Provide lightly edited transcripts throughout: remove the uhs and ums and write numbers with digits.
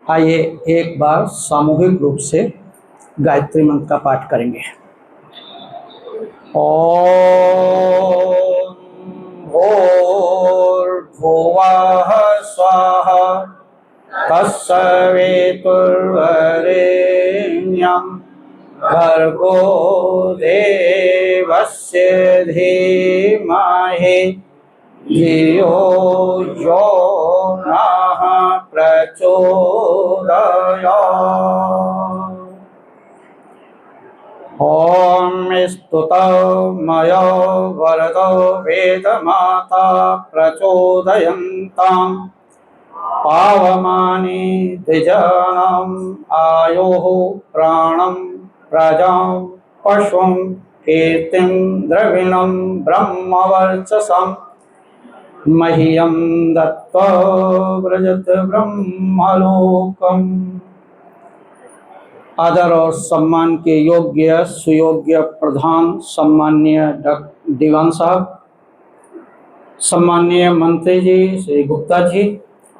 आइए एक बार सामूहिक रूप से गायत्री मंत्र का पाठ करेंगे। ओम भूर्भुवः स्वः तत्सवितुर्वरेण्यं भर्गो देवस्य धीमहि धियो यो नः प्रचोदयात्। ॐ स्तुतो मयो वरदो वेदमाता प्रचोदयन्तां पावमानि द्विजानाम् आयुः प्राणं प्रजां पशुं कीर्तिं द्रविणं ब्रह्मवर्चसं मह्यं दत्त्वा व्रजत ब्रह्मलोकम्। आदर और सम्मान के योग्य सुयोग्य प्रधान सम्माननीय दीवान साहब, सम्माननीय मंत्री जी श्री गुप्ता जी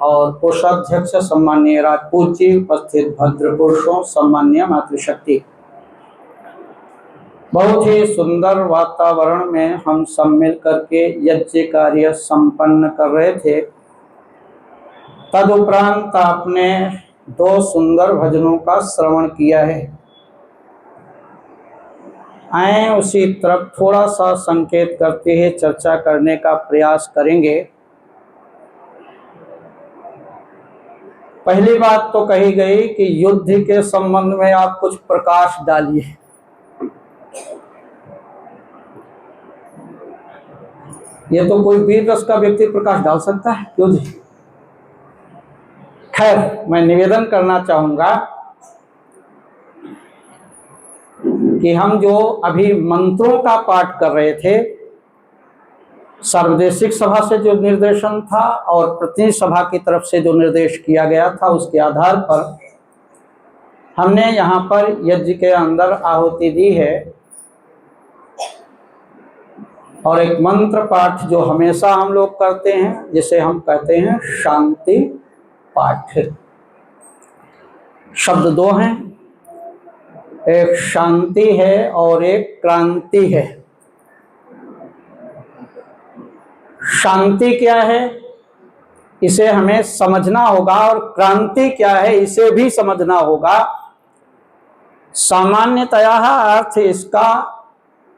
और कोषाध्यक्ष सम्माननीय राजपूत जी, उपस्थित भद्र पुरुषों, सम्माननीय मातृशक्ति। बहुत ही सुंदर वातावरण में हम सब मिल करके यज्ञ कार्य संपन्न कर रहे थे। तदुपरांत आपने 2 सुंदर भजनों का श्रवण किया है। आए उसी तरफ थोड़ा सा संकेत करते हुए चर्चा करने का प्रयास करेंगे। पहली बात तो कही गई कि युद्ध के संबंध में आप कुछ प्रकाश डालिए। ये तो कोई वीर रस का व्यक्ति प्रकाश डाल सकता है, क्यों जी? खैर, मैं निवेदन करना चाहूंगा कि हम जो अभी मंत्रों का पाठ कर रहे थे, सर्वदेशिक सभा से जो निर्देशन था और प्रतिनिधि सभा की तरफ से जो निर्देश किया गया था, उसके आधार पर हमने यहाँ पर यज्ञ के अंदर आहुति दी है। और एक मंत्र पाठ जो हमेशा हम लोग करते हैं, जिसे हम कहते हैं शांति पाठ। शब्द 2 हैं, एक शांति है और एक क्रांति है। शांति क्या है इसे हमें समझना होगा, और क्रांति क्या है इसे भी समझना होगा। सामान्यतया अर्थ इसका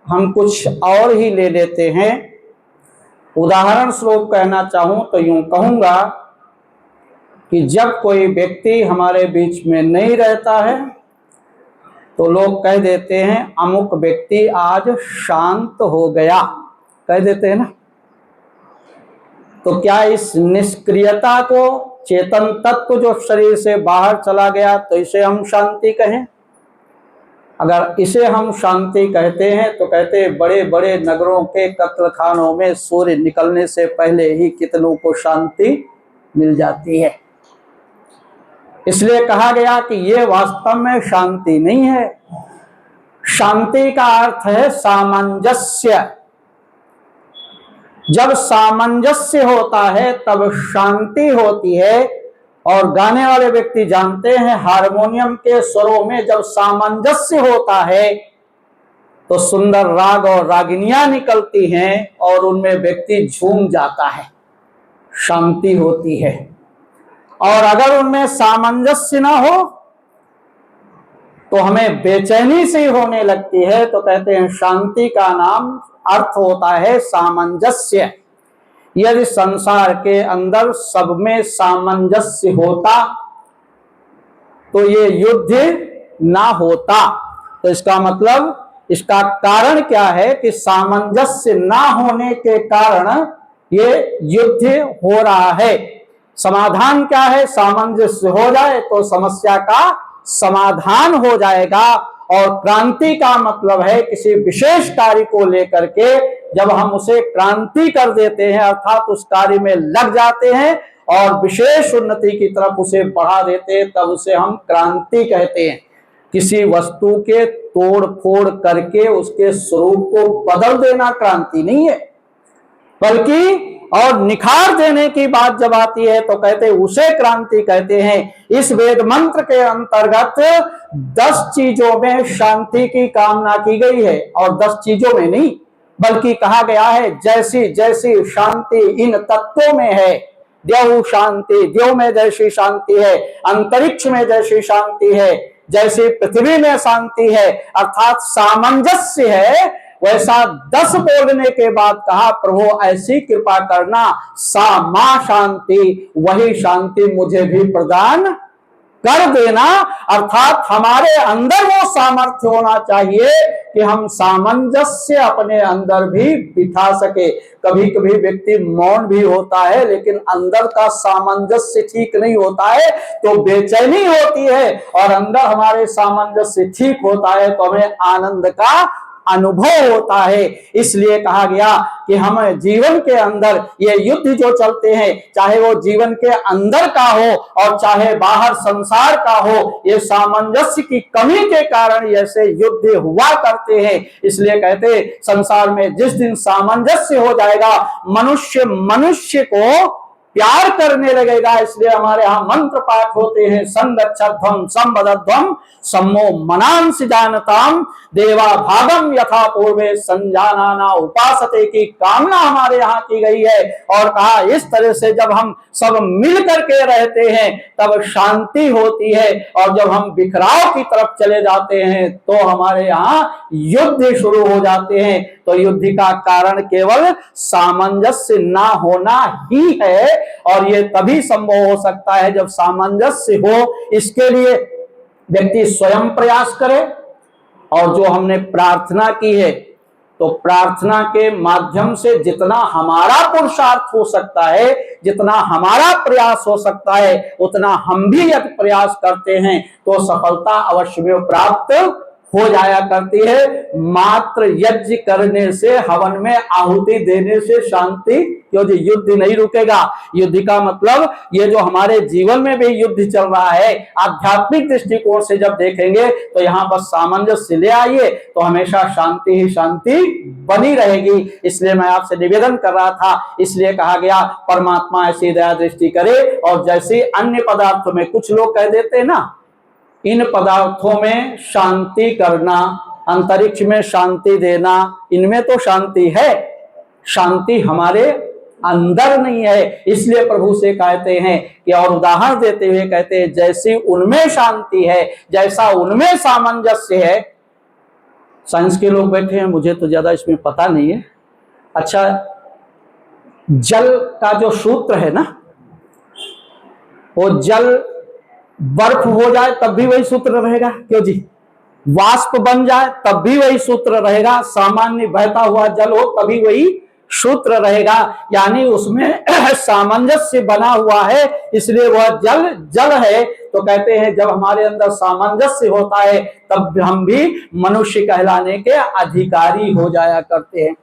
हम कुछ और ही ले लेते हैं। उदाहरण स्वरूप कहना चाहूं तो यूं कहूंगा कि जब कोई व्यक्ति हमारे बीच में नहीं रहता है तो लोग कह देते हैं अमुक व्यक्ति आज शांत हो गया, कह देते हैं ना। तो क्या इस निष्क्रियता को, चेतन तत्व जो शरीर से बाहर चला गया, तो इसे हम शांति कहें? अगर इसे हम शांति कहते हैं तो कहते हैं बड़े बड़े नगरों के कत्लखानों में सूर्य निकलने से पहले ही कितनों को शांति मिल जाती है। इसलिए कहा गया कि ये वास्तव में शांति नहीं है। शांति का अर्थ है सामंजस्य। जब सामंजस्य होता है तब शांति होती है। और गाने वाले व्यक्ति जानते हैं, हारमोनियम के स्वरों में जब सामंजस्य होता है तो सुंदर राग और रागिनियां निकलती हैं और उनमें व्यक्ति झूम जाता है, शांति होती है। और अगर उनमें सामंजस्य ना हो तो हमें बेचैनी सी होने लगती है। तो कहते हैं शांति का नाम अर्थ होता है सामंजस्य। यदि संसार के अंदर सब में सामंजस्य होता तो ये युद्ध ना होता। तो इसका मतलब, इसका कारण क्या है कि सामंजस्य ना होने के कारण ये युद्ध हो रहा है। समाधान क्या है? सामंजस्य हो जाए तो समस्या का समाधान हो जाएगा। और क्रांति का मतलब है किसी विशेष कार्य को लेकर के जब हम उसे क्रांति कर देते हैं, अर्थात उस कार्य में लग जाते हैं और विशेष उन्नति की तरफ उसे बढ़ा देते हैं, तब उसे हम क्रांति कहते हैं। किसी वस्तु के तोड़ फोड़ करके उसके स्वरूप को बदल देना क्रांति नहीं है, बल्कि और निखार देने की बात जब आती है तो कहते उसे क्रांति कहते हैं। इस वेद मंत्र के अंतर्गत 10 चीजों में शांति की कामना की गई है, और 10 चीजों में नहीं बल्कि कहा गया है जैसी जैसी शांति इन तत्वों में है, देव शांति, देव में जैसी शांति है, अंतरिक्ष में जैसी शांति है, जैसे पृथ्वी में शांति है, अर्थात सामंजस्य है, वैसा 10 बोलने के बाद कहा प्रभु ऐसी कृपा करना, सा मां शांति, वही शांति मुझे भी प्रदान कर देना। अर्थात हमारे अंदर वो सामर्थ्य होना चाहिए कि हम सामंजस्य अपने अंदर भी बिठा सके। कभी कभी व्यक्ति मौन भी होता है लेकिन अंदर का सामंजस्य ठीक नहीं होता है तो बेचैनी होती है, और अंदर हमारे सामंजस्य ठीक होता है तो हमें आनंद का अनुभव होता है। इसलिए कहा गया कि हम जीवन के अंदर ये युद्ध जो चलते हैं, चाहे वो जीवन के अंदर का हो और चाहे बाहर संसार का हो, ये सामंजस्य की कमी के कारण ऐसे युद्ध हुआ करते हैं। इसलिए कहते संसार में जिस दिन सामंजस्य हो जाएगा, मनुष्य मनुष्य को प्यार करने लगेगा। इसलिए हमारे यहाँ मंत्र पाठ होते हैं, संगच्छध्वम संवदध्वम सम्मो मनांसि जानताम देवा भागम यथा पूर्वे संजानाना उपासते की कामना हमारे यहाँ की गई है। और कहा इस तरह से जब हम सब मिल करके रहते हैं तब शांति होती है, और जब हम बिखराव की तरफ चले जाते हैं तो हमारे यहाँ युद्ध शुरू हो जाते हैं। तो युद्ध का कारण केवल सामंजस्य ना होना ही है, और ये तभी संभव हो सकता है जब सामंजस्य हो। इसके लिए व्यक्ति स्वयं प्रयास करे, और जो हमने प्रार्थना की है तो प्रार्थना के माध्यम से जितना हमारा पुरुषार्थ हो सकता है, जितना हमारा प्रयास हो सकता है, उतना हम भी यदि प्रयास करते हैं तो सफलता अवश्य में प्राप्त हो जाया करती है। मात्र यज्ञ करने से, हवन में आहुति देने से शांति, क्योंकि युद्ध नहीं रुकेगा। युद्ध का मतलब ये जो हमारे जीवन में भी युद्ध चल रहा है, आध्यात्मिक दृष्टिकोण से जब देखेंगे तो यहाँ बस सामंजस्य ले आइए तो हमेशा शांति ही शांति बनी रहेगी। इसलिए मैं आपसे निवेदन कर रहा था, इसलिए कहा गया परमात्मा ऐसी दया दृष्टि करे। और जैसे अन्य पदार्थों में कुछ लोग कह देते हैं ना, इन पदार्थों में शांति करना, अंतरिक्ष में शांति देना, इनमें तो शांति है, शांति हमारे अंदर नहीं है। इसलिए प्रभु से कहते हैं कि, और उदाहरण देते हुए कहते हैं जैसी उनमें शांति है, जैसा उनमें सामंजस्य है। साइंस के लोग बैठे हैं, मुझे तो ज्यादा इसमें पता नहीं है। अच्छा, जल का जो सूत्र है ना, वो जल बर्फ हो जाए तब भी वही सूत्र रहेगा, क्यों जी? वाष्प बन जाए तब भी वही सूत्र रहेगा, सामान्य बहता हुआ जल हो तभी वही सूत्र रहेगा। यानी उसमें सामंजस्य बना हुआ है, इसलिए वह जल जल है। तो कहते हैं जब हमारे अंदर सामंजस्य होता है तब हम भी मनुष्य कहलाने के अधिकारी हो जाया करते हैं।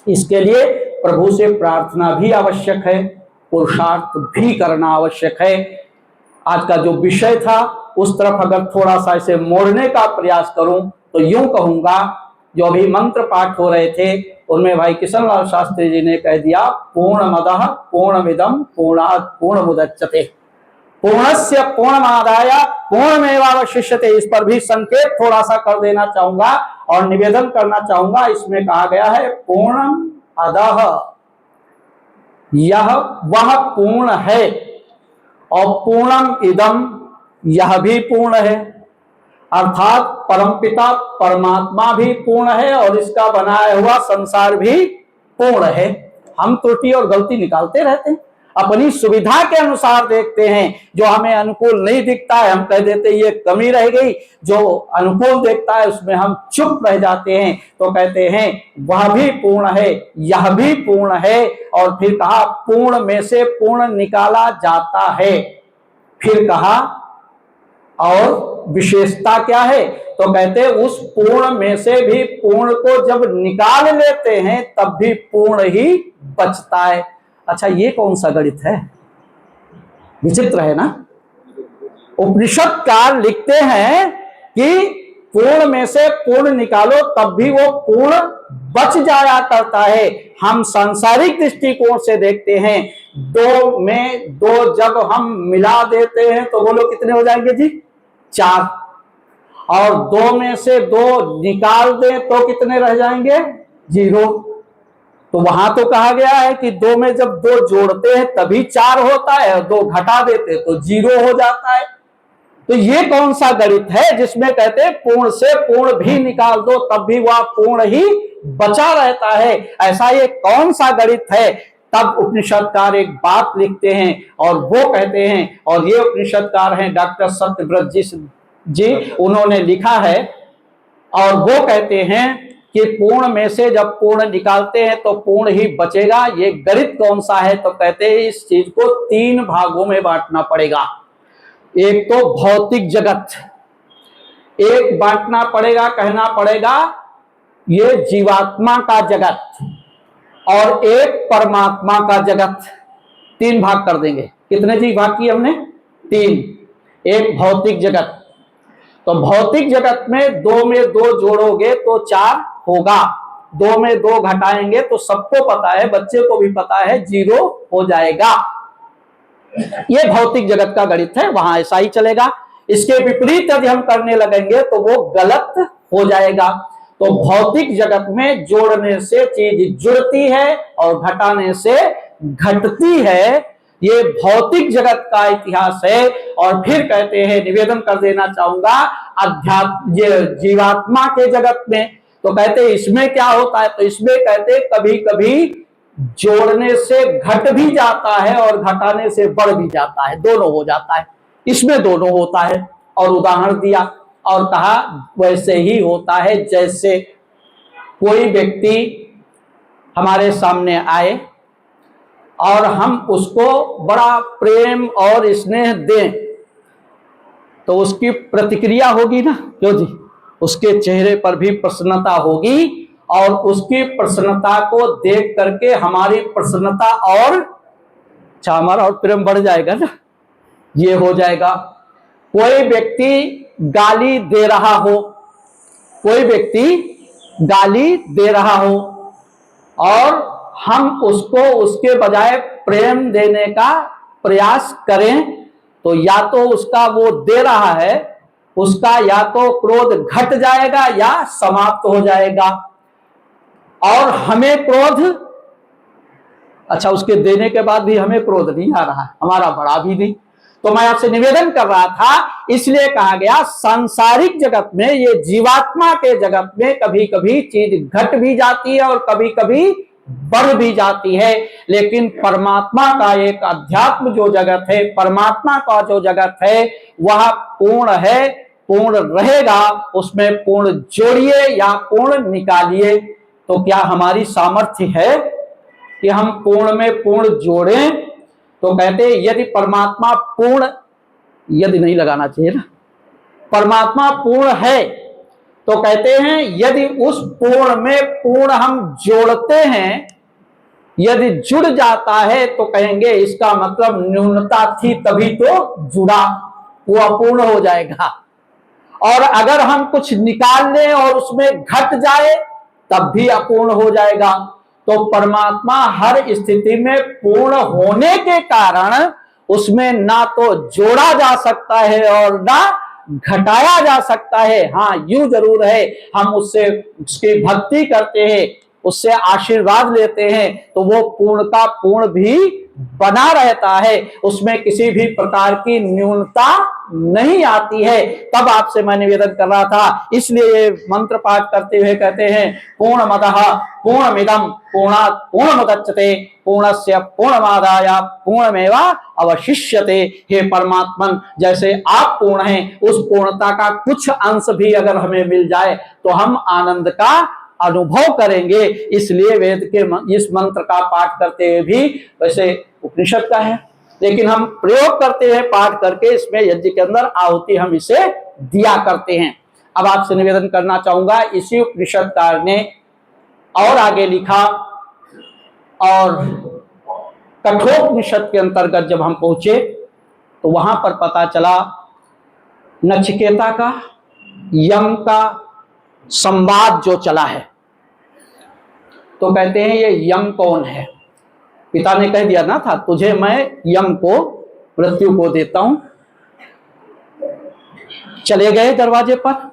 इसके लिए प्रभु से प्रार्थना भी आवश्यक है, पुरुषार्थ भी करना आवश्यक है। आज का जो विषय था उस तरफ अगर थोड़ा सा इसे मोड़ने का प्रयास करूं तो यूं कहूंगा, जो अभी मंत्र पाठ हो रहे थे उनमें भाई किशन लाल शास्त्री जी ने कह दिया, पूर्णमदः पूर्णमिदं पूर्णात् पूर्णमुदच्यते पूर्णस्य पूर्णमादाय पूर्णमेवावशिष्यते। इस पर भी संकेत थोड़ा सा कर देना चाहूंगा और निवेदन करना चाहूंगा। इसमें कहा गया है पूर्णम अदः, यह वह पूर्ण है, और पूर्णम इदम, यह भी पूर्ण है। अर्थात परमपिता परमात्मा भी पूर्ण है और इसका बनाया हुआ संसार भी पूर्ण है। हम त्रुटि और गलती निकालते रहते हैं, अपनी सुविधा के अनुसार देखते हैं। जो हमें अनुकूल नहीं दिखता है हम कह देते ये कमी रह गई, जो अनुकूल देखता है उसमें हम चुप रह जाते हैं। तो कहते हैं वह भी पूर्ण है, यह भी पूर्ण है, और फिर कहा पूर्ण में से पूर्ण निकाला जाता है। फिर कहा और विशेषता क्या है, तो कहते उस पूर्ण में से भी पूर्ण को जब निकाल लेते हैं तब भी पूर्ण ही बचता है। अच्छा, ये कौन सा गणित है? विचित्र है ना। उपनिषदकार लिखते हैं कि पूर्ण में से पूर्ण निकालो तब भी वो पूर्ण बच जाया करता है। हम सांसारिक दृष्टिकोण से देखते हैं, दो में दो जब हम मिला देते हैं तो बोलो कितने हो जाएंगे जी? 4। और दो में से दो निकाल दें तो कितने रह जाएंगे? 0। तो वहां तो कहा गया है कि दो में जब दो जोड़ते हैं तभी 4 होता है, और दो घटा देते तो 0 हो जाता है। तो ये कौन सा गणित है जिसमें कहते हैं पूर्ण से पूर्ण भी निकाल दो तब भी वह पूर्ण ही बचा रहता है? ऐसा ये कौन सा गणित है? तब उपनिषदकार एक बात लिखते हैं और वो कहते हैं, और ये उपनिषदकार हैं डॉक्टर सत्यव्रत जी, उन्होंने लिखा है और वो कहते हैं कि पूर्ण में से जब पूर्ण निकालते हैं तो पूर्ण ही बचेगा। ये गणित कौन सा है? तो कहते हैं इस चीज को 3 भागों में बांटना पड़ेगा। एक तो भौतिक जगत, एक बांटना पड़ेगा, कहना पड़ेगा ये जीवात्मा का जगत, और एक परमात्मा का जगत। 3 भाग कर देंगे। कितने जी भाग किए हमने? 3। एक भौतिक जगत, तो भौतिक जगत में 2 में 2 जोड़ोगे तो 4 होगा, 2 में 2 घटाएंगे तो सबको पता है, बच्चे को भी पता है, 0 हो जाएगा। ये भौतिक जगत का गणित है, वहां ऐसा ही चलेगा। इसके विपरीत यदि हम करने लगेंगे तो वो गलत हो जाएगा। तो भौतिक जगत में जोड़ने से चीज जुड़ती है और घटाने से घटती है। ये भौतिक जगत का इतिहास है। और फिर कहते हैं, निवेदन कर देना चाहूंगा, अध्यात्म जीवात्मा के जगत में तो कहते हैं इसमें क्या होता है? तो इसमें कहते कभी कभी जोड़ने से घट भी जाता है और घटाने से बढ़ भी जाता है, दोनों हो जाता है। इसमें दोनों होता है। और उदाहरण दिया और कहा वैसे ही होता है जैसे कोई व्यक्ति हमारे सामने आए और हम उसको बड़ा प्रेम और स्नेह दें तो उसकी प्रतिक्रिया होगी ना, क्यों जी? उसके चेहरे पर भी प्रसन्नता होगी और उसकी प्रसन्नता को देख करके हमारी प्रसन्नता और हमारा और प्रेम बढ़ जाएगा ना, ये हो जाएगा। कोई व्यक्ति गाली दे रहा हो, कोई व्यक्ति गाली दे रहा हो और हम उसको उसके बजाय प्रेम देने का प्रयास करें तो या तो उसका वो दे रहा है उसका या तो क्रोध घट जाएगा या समाप्त हो जाएगा, और हमें क्रोध, अच्छा उसके देने के बाद भी हमें क्रोध नहीं आ रहा है, हमारा बढ़ा भी नहीं। तो मैं आपसे निवेदन कर रहा था, इसलिए कहा गया सांसारिक जगत में, ये जीवात्मा के जगत में कभी कभी चीज घट भी जाती है और कभी कभी बढ़ भी जाती है। लेकिन परमात्मा का एक अध्यात्म जो जगत है, परमात्मा का जो जगत है वह पूर्ण है, पूर्ण रहेगा। उसमें पूर्ण जोड़िए या पूर्ण निकालिए। तो क्या हमारी सामर्थ्य है कि हम पूर्ण में पूर्ण जोड़ें? तो कहते हैं यदि परमात्मा पूर्ण, यदि नहीं लगाना चाहिए ना, परमात्मा पूर्ण है तो कहते हैं यदि उस पूर्ण में पूर्ण हम जोड़ते हैं, यदि जुड़ जाता है तो कहेंगे इसका मतलब न्यूनता थी तभी तो जुड़ा, वो अपूर्ण हो जाएगा। और अगर हम कुछ निकाल लें और उसमें घट जाए तब भी अपूर्ण हो जाएगा। तो परमात्मा हर स्थिति में पूर्ण होने के कारण उसमें ना तो जोड़ा जा सकता है और ना घटाया जा सकता है। हाँ, यूं जरूर है, हम उससे उसकी भक्ति करते हैं, उससे आशीर्वाद लेते हैं तो वो पूर्ण का पूर्ण भी बना रहता है, उसमें किसी भी प्रकार की न्यूनता नहीं आती है। तब आपसे मैं निवेदन कर रहा था, इसलिए ये मंत्र पाठ करते हुए कहते हैं पूर्णमदः पूर्णमिदं पूर्णात् पूर्णमुदच्यते पूर्णस्य पूर्णमादाय पूर्णमेव अवशिष्यते। हे परमात्मन, जैसे आप पूर्ण हैं, उस पूर्णता का कुछ अंश भी अगर हमें मिल जाए तो हम आनंद का अनुभव करेंगे। इसलिए वेद के इस मंत्र का पाठ करते हुए भी, वैसे उपनिषद का है लेकिन हम प्रयोग करते हैं पाठ करके, इसमें यज्ञ के अंदर आहुति हम इसे दिया करते हैं। अब आपसे निवेदन करना चाहूंगा, इसी उपनिषदकार ने और आगे लिखा और कठोपनिषद के अंतर्गत जब हम पहुंचे तो वहां पर पता चला नचिकेता का यम का संवाद जो चला है, तो कहते हैं ये यम कौन है। पिता ने कह दिया ना था, तुझे मैं यम को, मृत्यु को देता हूं। चले गए दरवाजे पर।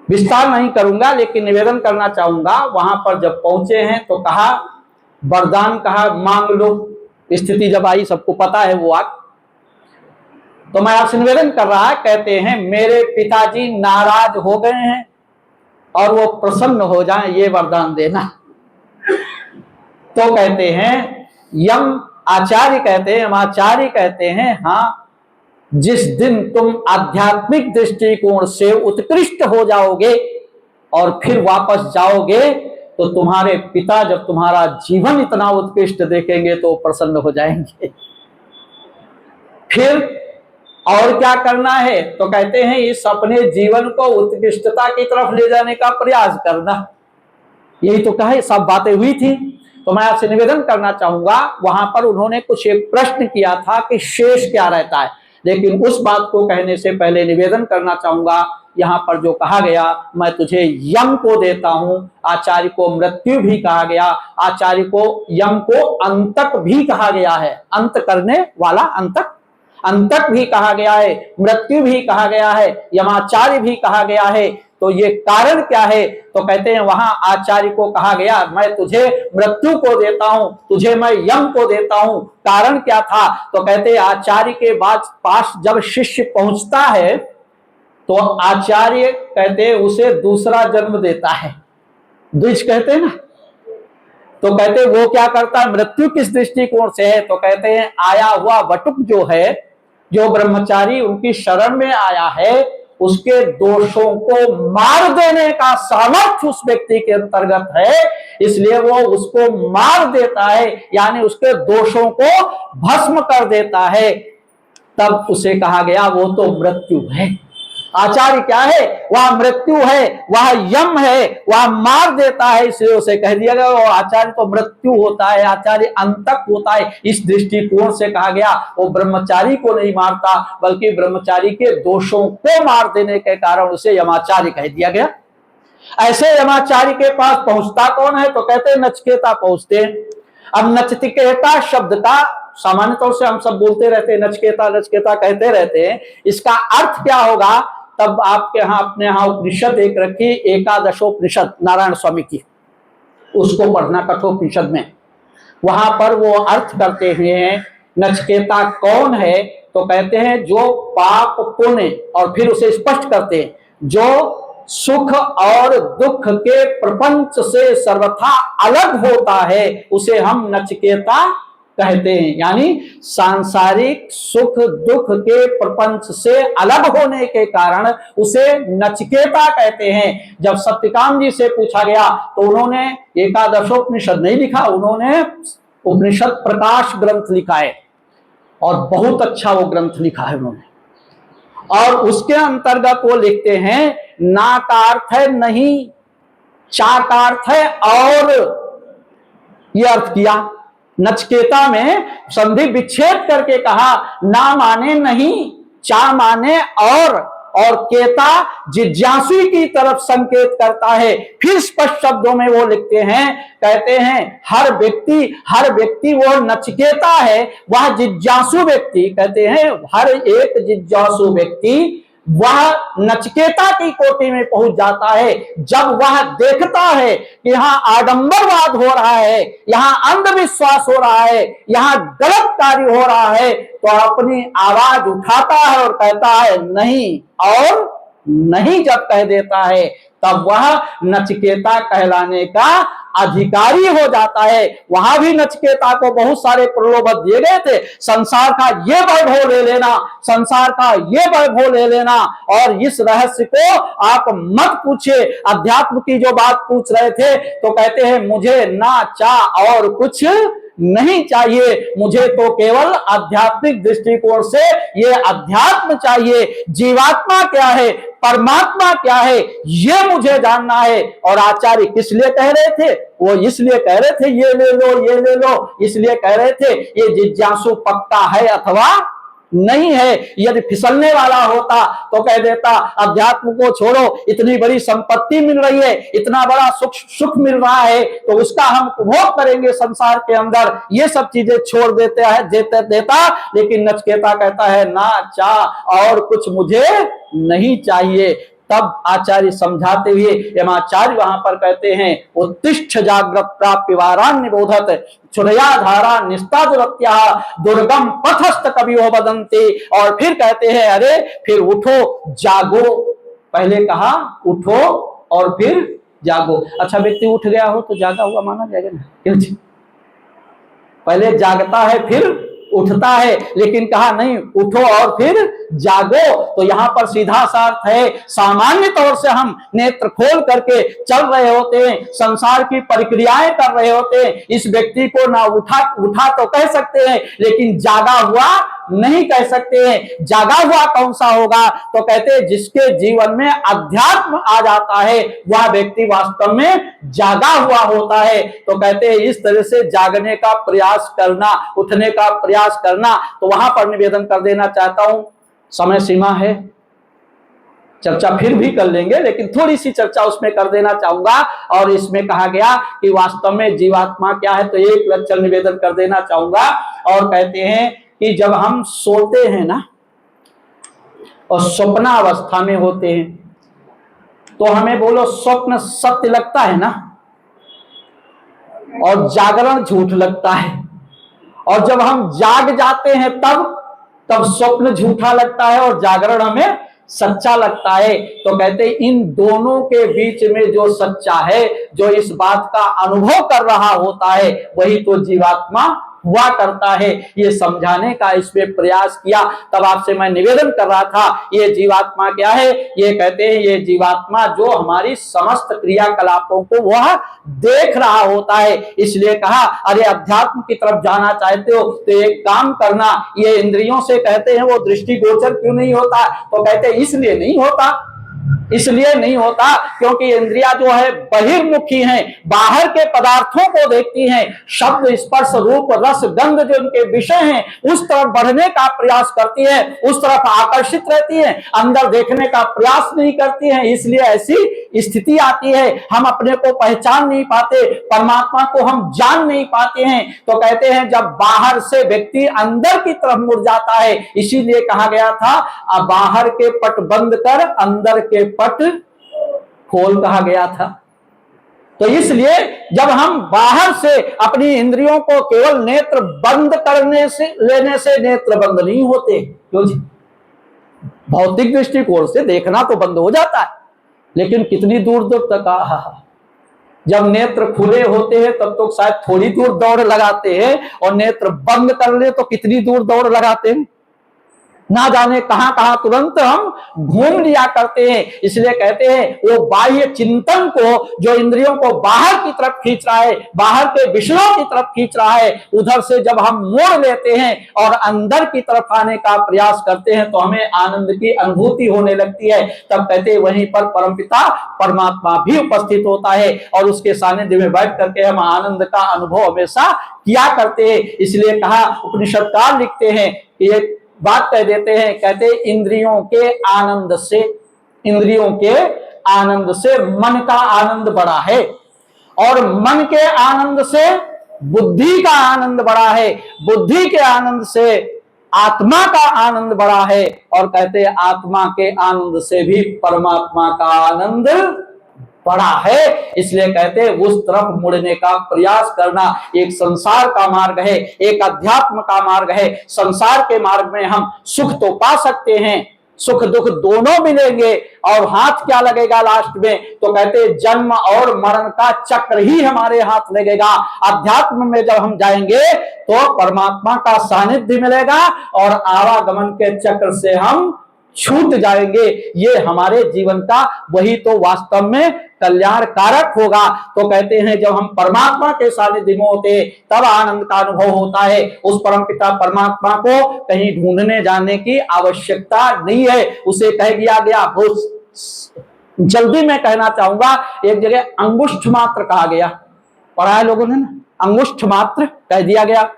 विस्तार नहीं करूंगा लेकिन निवेदन करना चाहूंगा, वहां पर जब पहुंचे हैं तो कहा, वरदान कहा, मांग लो। स्थिति जब आई, सबको पता है वो आग। तो मैं आपसे निवेदन कर रहा है, कहते हैं मेरे पिताजी नाराज हो गए हैं और वो प्रसन्न हो जाएं, ये वरदान देना। तो कहते हैं यम आचार्य कहते हैं, यमाचार्य कहते हैं, हाँ, जिस दिन तुम आध्यात्मिक दृष्टिकोण से उत्कृष्ट हो जाओगे और फिर वापस जाओगे तो तुम्हारे पिता जब तुम्हारा जीवन इतना उत्कृष्ट देखेंगे तो प्रसन्न हो जाएंगे। फिर और क्या करना है? तो कहते हैं इस अपने जीवन को उत्कृष्टता की तरफ ले जाने का प्रयास करना। यही तो कहे, सब बातें हुई थी। तो मैं आपसे निवेदन करना चाहूंगा, वहां पर उन्होंने कुछ एक प्रश्न किया था कि शेष क्या रहता है, लेकिन उस बात को कहने से पहले निवेदन करना चाहूंगा, यहाँ पर जो कहा गया, मैं तुझे यम को देता हूं, आचार्य को मृत्यु भी कहा गया, आचार्य को यम को अंतक भी कहा गया है, अंत करने वाला अंतक, अंतक भी कहा गया है, मृत्यु भी कहा गया है, यमाचार्य भी कहा गया है। तो ये कारण क्या है? तो कहते हैं वहां आचार्य को कहा गया, मैं तुझे मृत्यु को देता हूं, तुझे मैं यम को देता हूं। कारण क्या था? तो कहते हैं आचार्य के बाद पास जब शिष्य पहुंचता है तो आचार्य कहते हैं उसे दूसरा जन्म देता है, द्विज कहते हैं ना। तो कहते हैं वो क्या करता है, मृत्यु किस दृष्टिकोण से है? तो कहते हैं आया हुआ वटुक जो है, जो ब्रह्मचारी उनकी शरण में आया है, उसके दोषों को मार देने का सामर्थ्य उस व्यक्ति के अंतर्गत है, इसलिए वो उसको मार देता है, यानी उसके दोषों को भस्म कर देता है। तब उसे कहा गया वो तो मृत्यु है। आचार्य क्या है? वह मृत्यु है, वह यम है, वह मार देता है, इसलिए उसे कह दिया गया वो आचार्य तो मृत्यु होता है, आचार्य अंतक होता है। इस दृष्टिकोण से कहा गया वो ब्रह्मचारी को नहीं मारता, बल्कि ब्रह्मचारी के दोषों को मार देने के कारण उसे यमाचार्य कह दिया गया। ऐसे यमाचार्य के पास पहुंचता कौन है? तो कहते हैं नचिकेता पहुंचते हैं। अब नचिकेता शब्द का सामान्य तौर से हम सब बोलते रहते हैं, नचिकेता नचिकेता कहते रहते हैं, इसका अर्थ क्या होगा? तब आपके यहाँ, अपने यहाँ उपनिषद एक रखी, एकादशोपनिषद नारायण स्वामी की, उसको पढ़ना कठोपनिषद में। वहां पर वो अर्थ करते हैं नचिकेता कौन है? तो कहते हैं जो पाप पुण्य, और फिर उसे स्पष्ट करते हैं, जो सुख और दुख के प्रपंच से सर्वथा अलग होता है उसे हम नचिकेता कहते हैं। यानी सांसारिक सुख दुख के प्रपंच से अलग होने के कारण उसे नचिकेता कहते हैं। जब सत्यकाम जी से पूछा गया तो उन्होंने एकादशोपनिषद नहीं लिखा, उन्होंने उपनिषद प्रकाश ग्रंथ लिखा है, और बहुत अच्छा वो ग्रंथ लिखा है उन्होंने। और उसके अंतर्गत वो लिखते हैं, ना का अर्थ है नहीं, चा का अर्थ है और, ये अर्थ किया। नचिकेता में संधि विच्छेद करके कहा, ना माने नहीं, चा माने और केता जिज्ञासु की तरफ संकेत करता है। फिर स्पष्ट शब्दों में वो लिखते हैं, कहते हैं हर व्यक्ति वो नचिकेता है, वह जिज्ञासु व्यक्ति, कहते हैं हर एक जिज्ञासु व्यक्ति वह नचिकेता की कोटि में पहुंच जाता है जब वह देखता है कि यहाँ आडंबरवाद हो रहा है, यहाँ अंधविश्वास हो रहा है, यहाँ गलत कार्य हो रहा है, तो अपनी आवाज उठाता है और कहता है नहीं, और नहीं जब कह देता है तब वह नचिकेता कहलाने का अधिकारी हो जाता है। वहां भी नचिकेता को बहुत सारे प्रलोभन दिए गए थे, संसार का ये वैभव ले लेना, संसार का ये वैभव ले लेना, और इस रहस्य को आप मत पूछिए। अध्यात्म की जो बात पूछ रहे थे तो कहते हैं मुझे ना चाह और कुछ नहीं चाहिए, मुझे तो केवल आध्यात्मिक दृष्टिकोण से ये अध्यात्म चाहिए, जीवात्मा क्या है, परमात्मा क्या है, ये मुझे जानना है। और आचार्य किस लिए कह रहे थे? वो इसलिए कह रहे थे ये ले लो, ये ले लो, इसलिए कह रहे थे ये जिज्ञासु पक्का है अथवा नहीं है। यदि फिसलने वाला होता तो कह देता अध्यात्म को छोड़ो, इतनी बड़ी संपत्ति मिल रही है, इतना बड़ा सुख मिल रहा है, तो उसका हम उपभोग करेंगे संसार के अंदर, ये सब चीजें छोड़ देता। लेकिन नचिकेता कहता है ना चाह और कुछ मुझे नहीं चाहिए। तब आचार्य समझाते हुए यमाचार्य वहां पर कहते हैं उत्तिष्ठ जाग्रत प्राप्य वारान निबोधत छुरया धारा निस्तादुरत्या दुर्गम पथस्थ कवियो बदंते। और फिर कहते हैं अरे फिर उठो जागो, पहले कहा उठो और फिर जागो। अच्छा व्यक्ति उठ गया हो तो जागा हुआ माना जाएगा ना, क्यों जी? पहले जागता है फिर उठता है, लेकिन कहा नहीं उठो और फिर जागो। तो यहां पर सीधा सा अर्थ है, सामान्य तौर से हम नेत्र खोल करके चल रहे होते हैं, संसार की प्रक्रियाएं कर रहे होते हैं, इस व्यक्ति को ना उठा तो कह सकते हैं, लेकिन जागा हुआ नहीं कह सकते हैं। जागा हुआ कौन सा होगा? तो कहते हैं जिसके जीवन में अध्यात्म आ जाता है वह व्यक्ति वास्तव में जागा हुआ होता है। तो कहते हैं इस तरह से जागने का प्रयास करना, उठने का प्रयास करना। तो वहां पर निवेदन कर देना चाहता हूं, समय सीमा है, चर्चा फिर भी कर लेंगे, लेकिन थोड़ी सी चर्चा उसमें कर देना चाहूंगा। और इसमें कहा गया कि वास्तव में जीवात्मा क्या है, तो एक लक्षण निवेदन कर देना चाहूंगा। और कहते हैं कि जब हम सोते हैं ना और स्वप्नावस्था में होते हैं, तो हमें बोलो स्वप्न सत्य लगता है ना, और जागरण झूठ लगता है। और जब हम जाग जाते हैं तब स्वप्न झूठा लगता है और जागरण हमें सच्चा लगता है। तो कहते हैं इन दोनों के बीच में जो सच्चा है, जो इस बात का अनुभव कर रहा होता है, वही तो जीवात्मा हुआ करता है। ये समझाने का इसमें प्रयास किया। तब आपसे मैं निवेदन कर रहा था ये जीवात्मा क्या है? ये कहते हैं ये जीवात्मा जो हमारी समस्त क्रियाकलापों को वह देख रहा होता है। इसलिए कहा अरे अध्यात्म की तरफ जाना चाहते हो तो एक काम करना, ये इंद्रियों से कहते हैं वो दृष्टिगोचर क्यों नहीं होता? तो कहते हैं इसलिए नहीं होता, इसलिए नहीं होता क्योंकि इंद्रियां जो है बहिर्मुखी हैं, बाहर के पदार्थों को देखती हैं, शब्द स्पर्श रूप रस गंध जो इनके विषय हैं उस तरफ बढ़ने का प्रयास करती है, उस तरफ आकर्षित रहती है, अंदर देखने का प्रयास नहीं करती है। इसलिए ऐसी स्थिति आती है, हम अपने को पहचान नहीं पाते, परमात्मा को हम जान नहीं पाते हैं। तो कहते हैं जब बाहर से व्यक्ति अंदर की तरफ मुड़ जाता है, इसीलिए कहा गया था बाहर के पट बंद कर अंदर के पट खोल कहा गया था। तो इसलिए जब हम बाहर से अपनी इंद्रियों को केवल नेत्र बंद करने से लेने से नेत्र बंद नहीं होते, क्यों जी? भौतिक दृष्टिकोण से देखना तो बंद हो जाता है, लेकिन कितनी दूर दूर तक जब नेत्र खुले होते हैं तब तो शायद थोड़ी दूर दौड़ लगाते हैं, और नेत्र बंद कर ले तो कितनी दूर दौड़ लगाते हैं, ना जाने कहां कहां तुरंत हम घूम लिया करते हैं। इसलिए कहते हैं वो बाह्य चिंतन को जो इंद्रियों को बाहर की तरफ खींच रहा है, बाहर के विषयों की तरफ खींच रहा है, उधर से जब हम मोड़ लेते हैं और अंदर की तरफ आने का प्रयास करते हैं तो हमें आनंद की अनुभूति होने लगती है। तब कहते हैं वहीं पर परमपिता परमात्मा भी उपस्थित होता है और उसके सानिध्य में बैठ करके हम आनंद का अनुभव हमेशा किया करते हैं। इसलिए कहा उपनिषदकार लिखते हैं कि एक बात कह देते हैं, कहते इंद्रियों के आनंद से मन का आनंद बड़ा है, और मन के आनंद से बुद्धि का आनंद बड़ा है, बुद्धि के आनंद से आत्मा का आनंद बड़ा है, और कहते आत्मा के आनंद से भी परमात्मा का आनंद बड़ा है। इसलिए कहते हैं उस तरफ मुड़ने का प्रयास करना एक संसार का मार्ग है, एक अध्यात्म का मार्ग है। संसार के मार्ग में हम सुख तो पा सकते हैं, सुख दुख दोनों मिलेंगे, और हाथ क्या लगेगा लास्ट में? तो कहते हैं जन्म और मरण का चक्र ही हमारे हाथ लगेगा। अध्यात्म में जब हम जाएंगे तो परमात्मा का सानिध्य मिलेगा और आवागमन के चक्र से हम छूट जाएंगे। ये हमारे जीवन का वही तो वास्तव में कल्याण कारक होगा। तो कहते हैं जब हम परमात्मा के सानिध्य में होते तब आनंद का अनुभव होता है। उस परमपिता परमात्मा को कहीं ढूंढने जाने की आवश्यकता नहीं है, उसे कह दिया गया। बहुत जल्दी मैं कहना चाहूंगा, एक जगह अंगुष्ठ मात्र कहा गया, पढ़ा है लोगों ने ना, अंगुष्ठ मात्र कह दिया गया।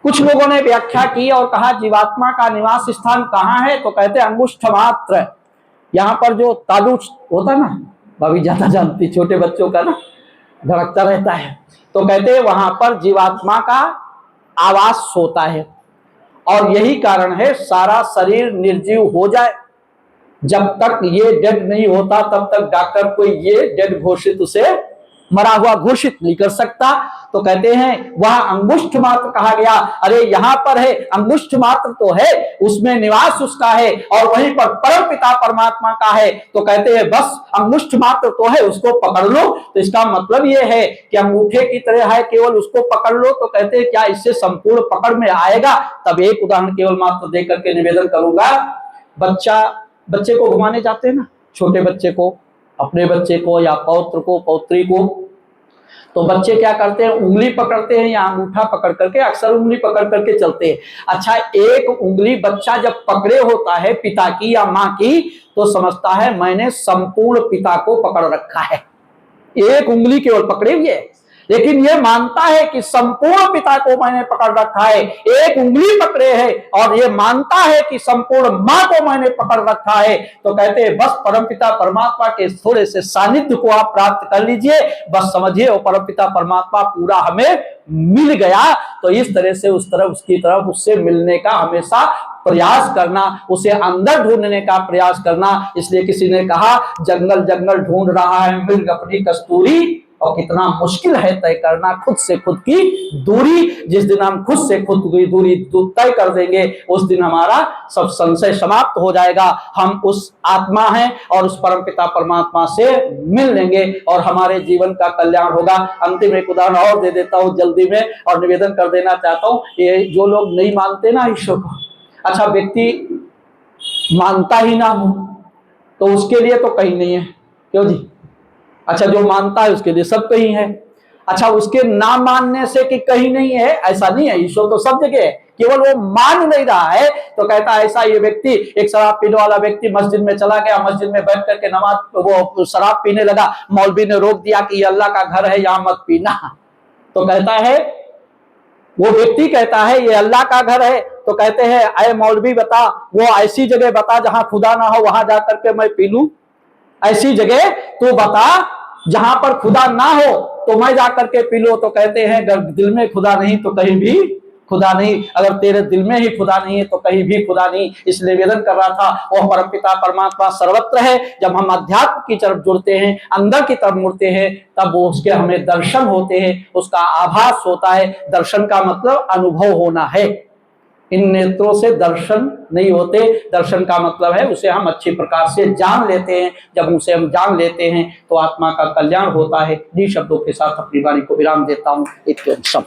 कुछ लोगों ने व्याख्या की और कहा जीवात्मा का निवास स्थान कहाँ है, तो कहते हैं अंगुष्ठ मात्र, यहाँ पर जो तालु होता ना, भाभी ज्यादा जानती, छोटे बच्चों का ना धड़कता रहता है, तो कहते हैं वहां पर जीवात्मा का आवास होता है। और यही कारण है सारा शरीर निर्जीव हो जाए, जब तक ये डेड नहीं होता तब तक डॉक्टर कोई ये डेड घोषित उसे मरा हुआ घोषित नहीं कर सकता। तो कहते हैं वह अंगुष्ठ मात्र कहा गया, अरे यहाँ पर है अंगुष्ठ मात्र तो है, उसमें निवास उसका है और वहीं पर परम पिता परमात्मा का है। तो कहते हैं बस अंगुष्ठ मात्र तो है, उसको पकड़ लो। तो इसका मतलब ये है कि अंगूठे की तरह है, केवल उसको पकड़ लो। तो कहते हैं क्या इससे संपूर्ण पकड़ में आएगा? तब एक उदाहरण केवल मात्र दे करके निवेदन करूंगा। बच्चे को घुमाने जाते हैं ना, छोटे बच्चे को, अपने बच्चे को या पौत्र को पौत्री को, तो बच्चे क्या करते हैं, उंगली पकड़ते हैं या अंगूठा पकड़ करके, अक्सर उंगली पकड़ करके चलते हैं। अच्छा, एक उंगली बच्चा जब पकड़े होता है पिता की या माँ की, तो समझता है मैंने संपूर्ण पिता को पकड़ रखा है। एक उंगली केवल पकड़े हुए है, लेकिन ये मानता है कि संपूर्ण पिता को मैंने पकड़ रखा है। एक उंगली पकड़े है और ये मानता है कि संपूर्ण मां को मैंने पकड़ रखा है। तो कहते हैं बस परमपिता परमात्मा के थोड़े से सानिध्य को आप प्राप्त कर लीजिए, बस समझिए वो परमपिता परमात्मा पूरा हमें मिल गया। तो इस तरह से उस तरफ उसकी तरफ उससे मिलने का हमेशा प्रयास करना, उसे अंदर ढूंढने का प्रयास करना। इसलिए किसी ने कहा जंगल जंगल ढूंढ रहा है मृग अपनी कस्तूरी, और कितना मुश्किल है तय करना खुद से खुद की दूरी। जिस दिन हम खुद से खुद की दूरी तय कर देंगे, उस दिन हमारा सब संशय समाप्त हो जाएगा। हम उस आत्मा हैं और उस परमपिता परमात्मा से मिल लेंगे और हमारे जीवन का कल्याण होगा। अंतिम एक उदाहरण और दे देता हूं जल्दी में, और निवेदन कर देना चाहता हूं, ये जो लोग नहीं मानते ना ईश्वर को, अच्छा व्यक्ति मानता ही ना हो तो उसके लिए तो कहीं नहीं है, क्यों जी? अच्छा, जो मानता है उसके लिए सब कहीं है। अच्छा, उसके ना मानने से कि कहीं नहीं है, ऐसा नहीं है, ईश्वर तो सब जगह है, केवल वो मान नहीं रहा है। तो कहता है ऐसा ये व्यक्ति, एक शराब पीने वाला व्यक्ति मस्जिद में चला गया, मस्जिद में बैठ करके नमाज, वो शराब पीने लगा, मौलवी ने रोक दिया कि ये अल्लाह का घर है, यहां मत पीना। तो कहता है, वो व्यक्ति कहता है ये अल्लाह का घर है। तो कहते हैं अरे मौलवी बता, वो ऐसी जगह बता जहां खुदा ना हो, वहां जाकर के मैं पी लूं। ऐसी जगह तू बता जहां पर खुदा ना हो तो मैं जाकर के पी लो। तो कहते हैं अगर दिल में खुदा नहीं तो कहीं भी खुदा नहीं, अगर तेरे दिल में ही खुदा नहीं है तो कहीं भी खुदा नहीं। इसलिए निवेदन कर रहा था, वह परमपिता परमात्मा सर्वत्र है। जब हम अध्यात्म की तरफ जुड़ते हैं, अंदर की तरफ मुड़ते हैं, तब वो उसके हमें दर्शन होते हैं, उसका आभास होता है। दर्शन का मतलब अनुभव होना है, इन नेत्रों से दर्शन नहीं होते। दर्शन का मतलब है उसे हम अच्छी प्रकार से जान लेते हैं। जब उसे हम जान लेते हैं तो आत्मा का कल्याण होता है। इन शब्दों के साथ अपनी वाणी को विराम देता हूँ। इत्यंशम।